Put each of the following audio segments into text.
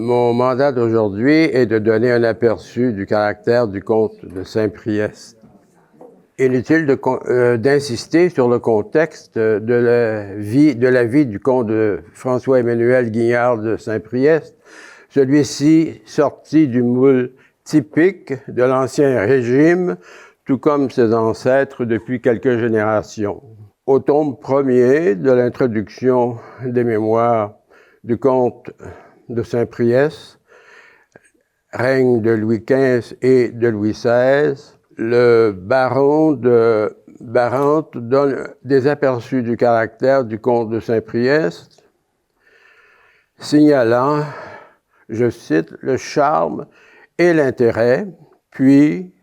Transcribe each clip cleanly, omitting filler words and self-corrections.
Mon mandat d'aujourd'hui est de donner un aperçu du caractère du comte de Saint-Priest. Inutile d'insister sur le contexte de la vie du comte de François-Emmanuel Guignard de Saint-Priest, celui-ci sorti du moule typique de l'Ancien Régime, tout comme ses ancêtres depuis quelques générations. Au tome premier de l'introduction des mémoires du comte de Saint-Priest, règne de Louis XV et de Louis XVI, le baron de Barante donne des aperçus du caractère du comte de Saint-Priest, signalant, je cite, le charme et l'intérêt, puis,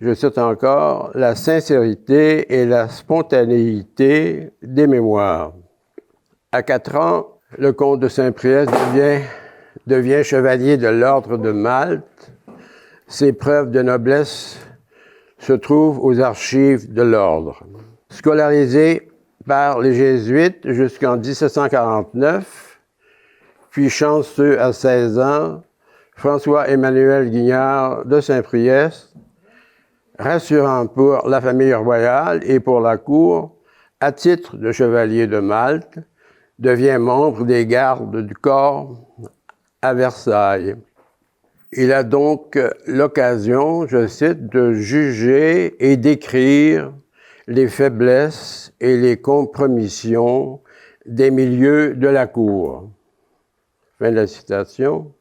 je cite encore, la sincérité et la spontanéité des mémoires. À 4 ans, le comte de Saint-Priest devient chevalier de l'ordre de Malte. Ses preuves de noblesse se trouvent aux archives de l'ordre. Scolarisé par les Jésuites jusqu'en 1749, puis chanceux à 16 ans, François-Emmanuel Guignard de Saint-Priest, rassurant pour la famille royale et pour la cour, à titre de chevalier de Malte, devient membre des gardes du corps à Versailles. Il a donc l'occasion, je cite, de juger et d'écrire les faiblesses et les compromissions des milieux de la cour. Fin de la citation.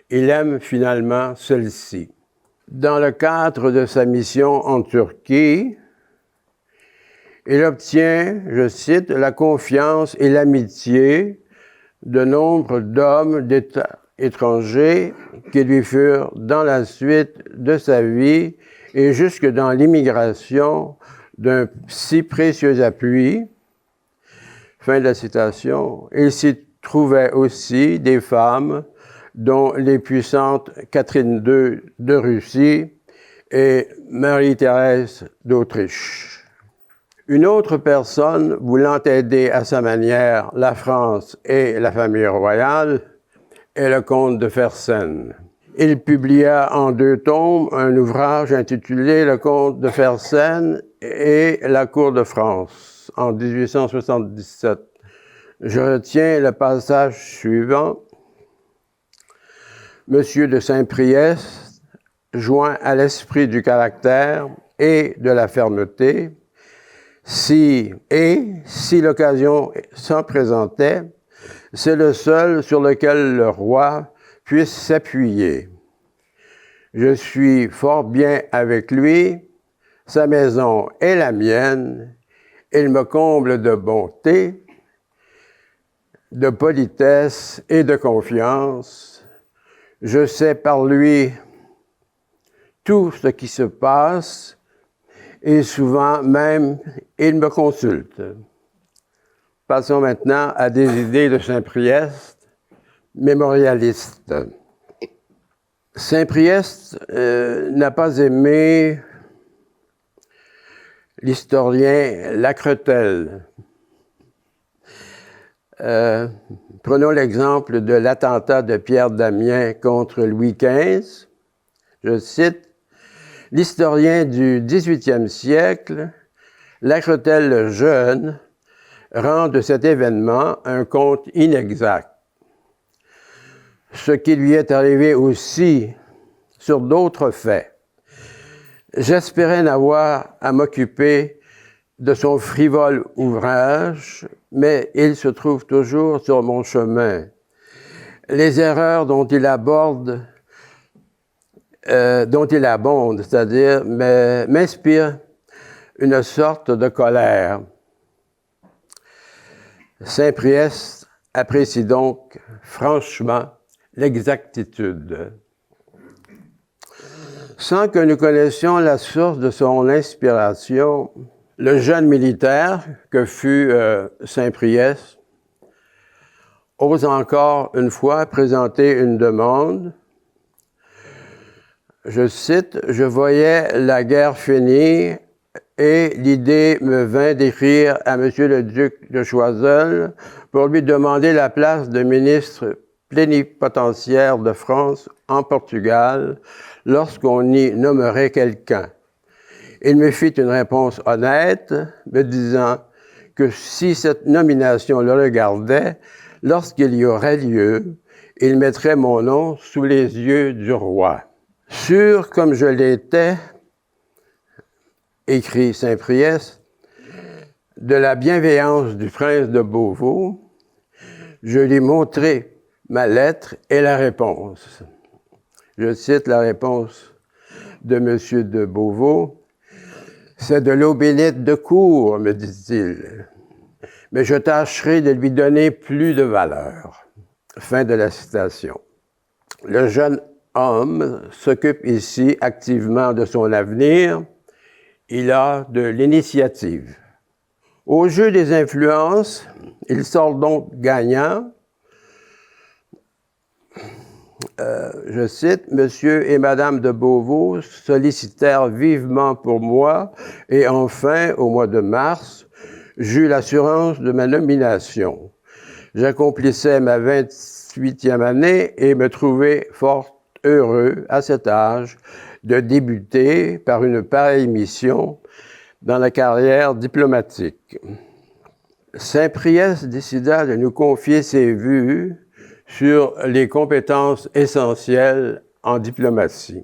Il aime finalement celle-ci. Dans le cadre de sa mission en Turquie, il obtient, je cite, la confiance et l'amitié de nombre d'hommes d'État étrangers qui lui furent dans la suite de sa vie et jusque dans l'immigration d'un si précieux appui. Fin de la citation. Il s'y trouvait aussi des femmes, dont les puissantes Catherine II de Russie et Marie-Thérèse d'Autriche. Une autre personne voulant aider à sa manière la France et la famille royale est le comte de Fersen. Il publia en 2 tomes un ouvrage intitulé « Le comte de Fersen et la cour de France » en 1877. Je retiens le passage suivant. Monsieur de Saint-Priest, joint à l'esprit du caractère et de la fermeté, si l'occasion s'en présentait, c'est le seul sur lequel le roi puisse s'appuyer. Je suis fort bien avec lui, sa maison est la mienne, il me comble de bonté, de politesse et de confiance. Je sais par lui tout ce qui se passe et souvent même il me consulte. Passons maintenant à des idées de Saint-Priest, mémorialistes. Saint-Priest n'a pas aimé l'historien Lacretelle. Prenons l'exemple de l'attentat de Pierre Damien contre Louis XV. Je cite, « L'historien du XVIIIe siècle, Lacretelle le Jeune, rend de cet événement un compte inexact. Ce qui lui est arrivé aussi sur d'autres faits. J'espérais n'avoir à m'occuper de son frivole ouvrage, mais il se trouve toujours sur mon chemin. Les erreurs dont il abonde, c'est-à-dire, m'inspirent une sorte de colère. » Saint-Priest apprécie donc franchement l'exactitude. Sans que nous connaissions la source de son inspiration, le jeune militaire que fut Saint-Priest ose encore une fois présenter une demande. Je cite, « Je voyais la guerre finir et l'idée me vint d'écrire à M. le duc de Choiseul pour lui demander la place de ministre plénipotentiaire de France en Portugal lorsqu'on y nommerait quelqu'un. Il me fit une réponse honnête, me disant que si cette nomination le regardait, lorsqu'il y aurait lieu, il mettrait mon nom sous les yeux du roi. Sûr comme je l'étais, écrit Saint-Priest, de la bienveillance du prince de Beauvau, je lui montrai ma lettre et la réponse. Je cite la réponse de M. de Beauvau. « C'est de l'eau bénite de cour, me dit-il, mais je tâcherai de lui donner plus de valeur. » Fin de la citation. Le jeune homme s'occupe ici activement de son avenir. Il a de l'initiative. Au jeu des influences, il sort donc gagnant. Je cite, « Monsieur et Madame de Beauvau sollicitèrent vivement pour moi et enfin, au mois de mars, j'eus l'assurance de ma nomination. J'accomplissais ma 28e année et me trouvais fort heureux, à cet âge, de débuter par une pareille mission dans la carrière diplomatique. » Saint-Priest décida de nous confier ses vues sur les compétences essentielles en diplomatie.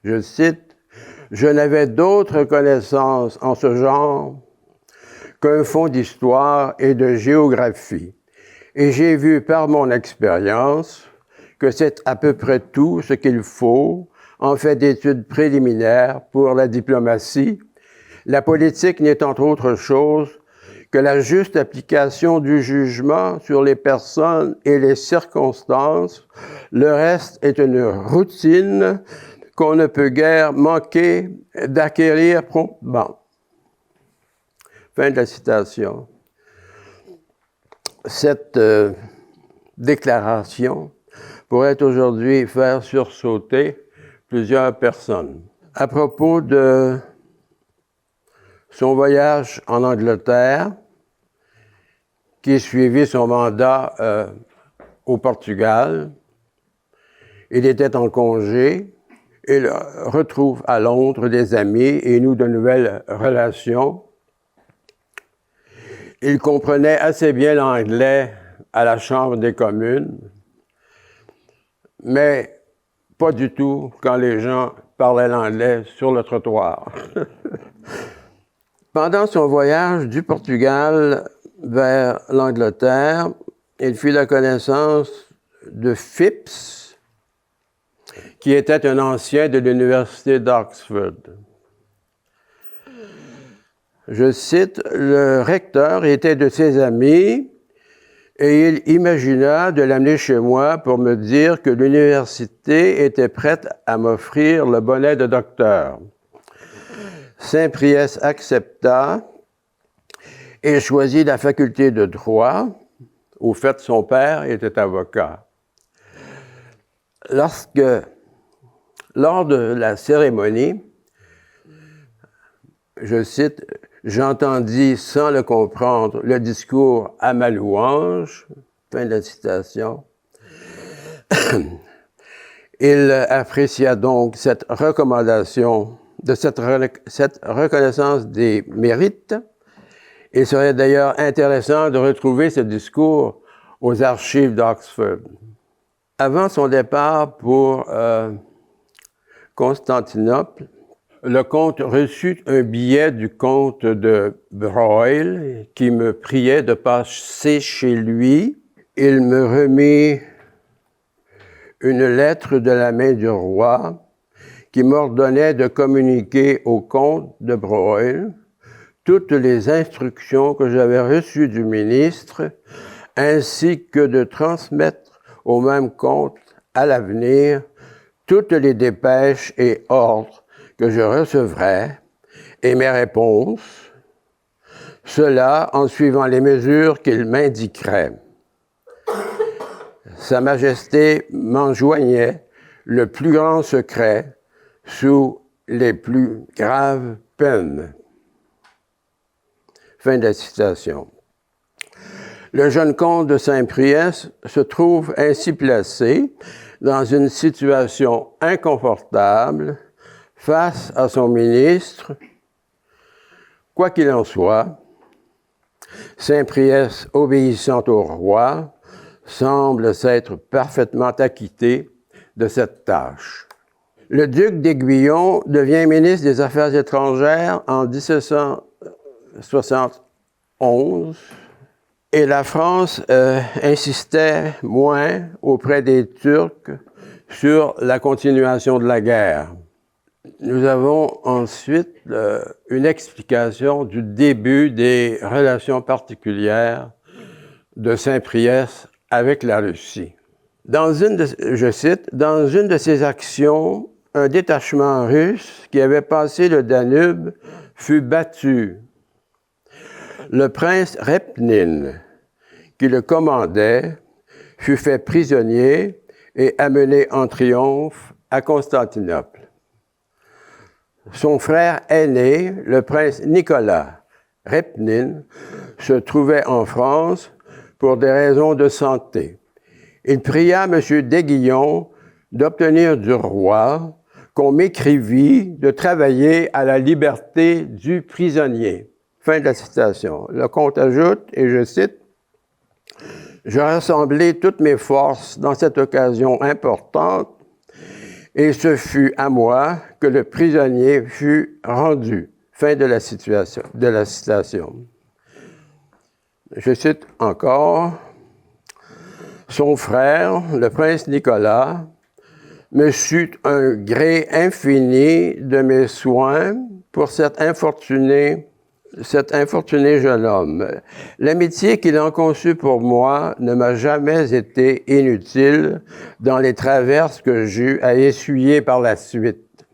Je cite, « Je n'avais d'autres connaissances en ce genre qu'un fond d'histoire et de géographie, et j'ai vu par mon expérience que c'est à peu près tout ce qu'il faut en fait d'études préliminaires pour la diplomatie, la politique n'étant autre chose que la juste application du jugement sur les personnes et les circonstances. Le reste est une routine qu'on ne peut guère manquer d'acquérir promptement. » Fin de la citation. Cette déclaration pourrait aujourd'hui faire sursauter plusieurs personnes. À propos de son voyage en Angleterre, qui suivit son mandat au Portugal. Il était en congé. Il retrouve à Londres des amis et noue de nouvelles relations. Il comprenait assez bien l'anglais à la Chambre des communes, mais pas du tout quand les gens parlaient l'anglais sur le trottoir. Pendant son voyage du Portugal vers l'Angleterre, il fit la connaissance de Phipps, qui était un ancien de l'Université d'Oxford. Je cite, « Le recteur était de ses amis et il imagina de l'amener chez moi pour me dire que l'université était prête à m'offrir le bonnet de docteur. » Saint-Priest accepta et choisit la faculté de droit. Au fait, son père était avocat. Lors de la cérémonie, je cite, « J'entendis sans le comprendre le discours à ma louange. » Fin de la citation. Il apprécia donc cette recommandation de cette reconnaissance des mérites. Il serait d'ailleurs intéressant de retrouver ce discours aux archives d'Oxford. Avant son départ pour Constantinople, le comte reçut un billet du comte de Broglie qui me priait de passer chez lui. Il me remit une lettre de la main du roi qui m'ordonnait de communiquer au comte de Broglie toutes les instructions que j'avais reçues du ministre, ainsi que de transmettre au même comte à l'avenir toutes les dépêches et ordres que je recevrais et mes réponses, cela en suivant les mesures qu'il m'indiquerait. Sa Majesté m'enjoignait le plus grand secret sous les plus graves peines. Fin de la citation. Le jeune comte de Saint-Priest se trouve ainsi placé dans une situation inconfortable face à son ministre. Quoi qu'il en soit, Saint-Priest, obéissant au roi, semble s'être parfaitement acquitté de cette tâche. Le duc d'Aiguillon devient ministre des Affaires étrangères en 1771 et la France insistait moins auprès des Turcs sur la continuation de la guerre. Nous avons ensuite une explication du début des relations particulières de Saint-Priest avec la Russie. Je cite, « Dans une de ses actions, un détachement russe qui avait passé le Danube fut battu. Le prince Repnine, qui le commandait, fut fait prisonnier et amené en triomphe à Constantinople. Son frère aîné, le prince Nicolas Repnine, se trouvait en France pour des raisons de santé. Il pria M. d'Aiguillon d'obtenir du roi qu'on m'écrivît de travailler à la liberté du prisonnier. » Fin de la citation. Le comte ajoute, et je cite, « Je rassemblai toutes mes forces dans cette occasion importante, et ce fut à moi que le prisonnier fut rendu. » Fin de la citation. Je cite encore, « Son frère, le prince Nicolas, me sut un gré infini de mes soins pour cet infortuné jeune homme. L'amitié qu'il en conçut pour moi ne m'a jamais été inutile dans les traverses que j'eus à essuyer par la suite.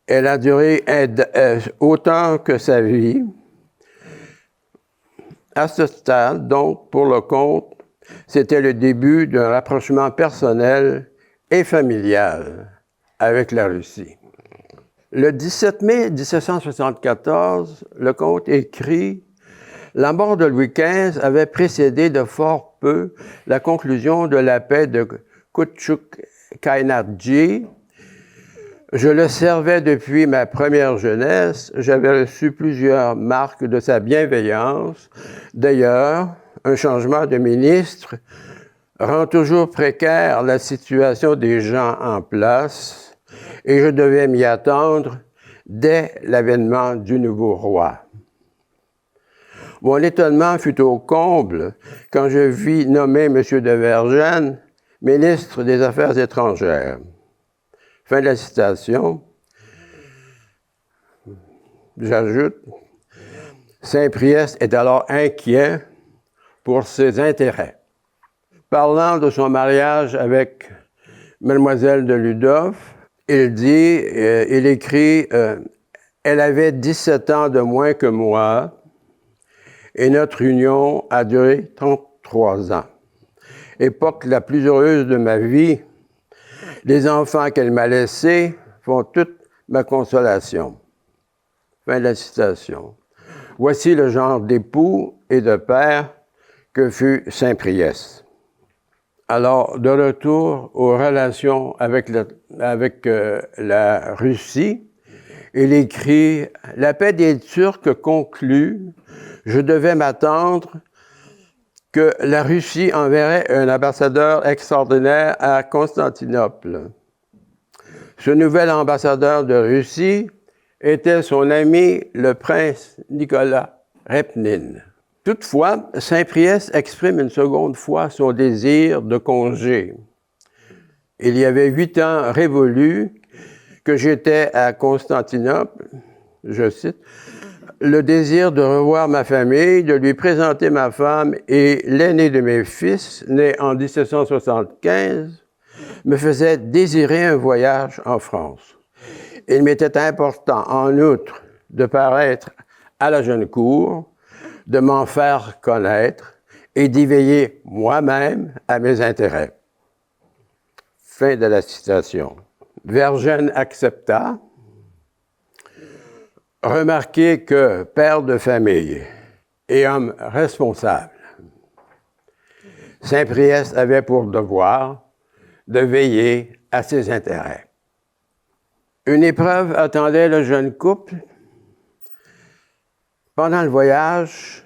Elle a duré autant que sa vie. À ce stade, donc, pour le comte, c'était le début d'un rapprochement personnel et familial avec la Russie. Le 17 mai 1774, le comte écrit « La mort de Louis XV avait précédé de fort peu la conclusion de la paix de Kutchuk-Kainardji. Je le servais depuis ma première jeunesse. J'avais reçu plusieurs marques de sa bienveillance. D'ailleurs, un changement de ministre rend toujours précaire la situation des gens en place et je devais m'y attendre dès l'avènement du nouveau roi. Mon étonnement fut au comble quand je vis nommer M. de Vergennes ministre des Affaires étrangères. » Fin de la citation. J'ajoute, Saint-Priest est alors inquiet pour ses intérêts. Parlant de son mariage avec Mademoiselle de Ludov, il écrit « Elle avait 17 ans de moins que moi et notre union a duré 33 ans. Époque la plus heureuse de ma vie. Les enfants qu'elle m'a laissés font toute ma consolation. » Fin de la citation. Voici le genre d'époux et de père que fut Saint-Priest. Alors, de retour aux relations avec la Russie, il écrit « La paix des Turcs conclue, je devais m'attendre que la Russie enverrait un ambassadeur extraordinaire à Constantinople. Ce nouvel ambassadeur de Russie était son ami, le prince Nicolas Repnine. Toutefois, Saint-Priest exprime une seconde fois son désir de congé. Il y avait 8 ans révolus que j'étais à Constantinople, je cite, « Le désir de revoir ma famille, de lui présenter ma femme et l'aîné de mes fils, né en 1775, me faisait désirer un voyage en France. Il m'était important, en outre, de paraître à la jeune cour, de m'en faire connaître et d'y veiller moi-même à mes intérêts. » Fin de la citation. Vergennes accepta. Remarquez que père de famille et homme responsable, Saint-Priest avait pour devoir de veiller à ses intérêts. Une épreuve attendait le jeune couple. Pendant le voyage,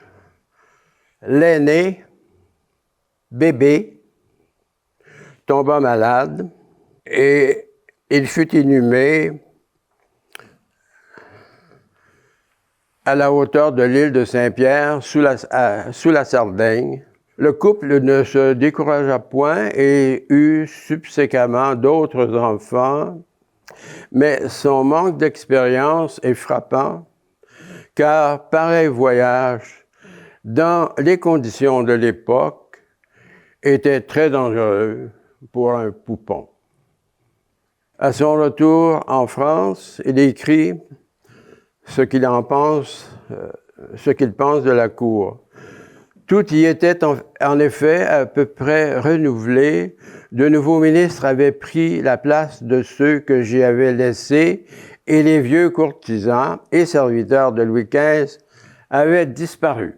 l'aîné, bébé, tomba malade et il fut inhumé à la hauteur de l'île de Saint-Pierre, sous la Sardaigne. Le couple ne se découragea point et eut subséquemment d'autres enfants, mais son manque d'expérience est frappant, car pareil voyage, dans les conditions de l'époque, était très dangereux pour un poupon. À son retour en France, il écrit ce qu'il pense de la cour. Tout y était en effet à peu près renouvelé. De nouveaux ministres avaient pris la place de ceux que j'y avais laissés et les vieux courtisans et serviteurs de Louis XV avaient disparu.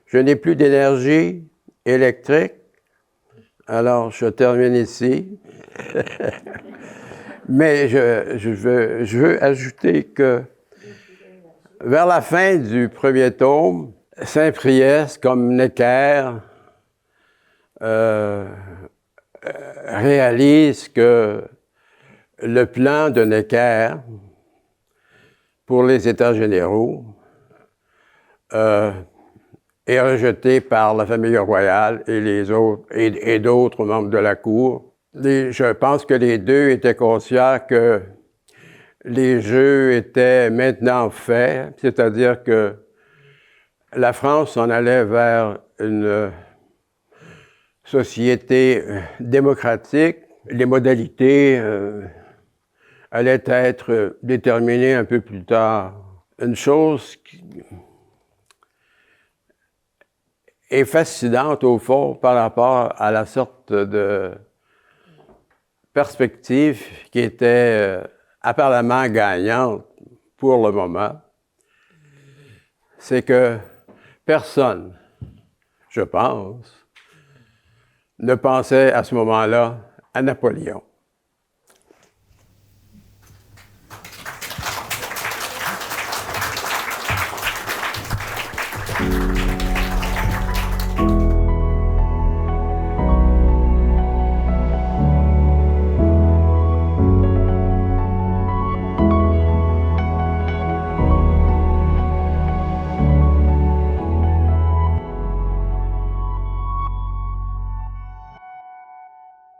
Je n'ai plus d'énergie électrique, alors je termine ici. Mais je veux ajouter que vers la fin du premier tome, Saint-Priest, comme Necker, réalise que le plan de Necker pour les États généraux est rejeté par la famille royale et les autres et d'autres membres de la cour. Je pense que les deux étaient conscients que les jeux étaient maintenant faits, c'est-à-dire que la France s'en allait vers une société démocratique. Les modalités allaient être déterminées un peu plus tard. Une chose qui est fascinante au fond par rapport à la sorte de perspective qui était apparemment gagnante pour le moment, c'est que personne, je pense, ne pensait à ce moment-là à Napoléon.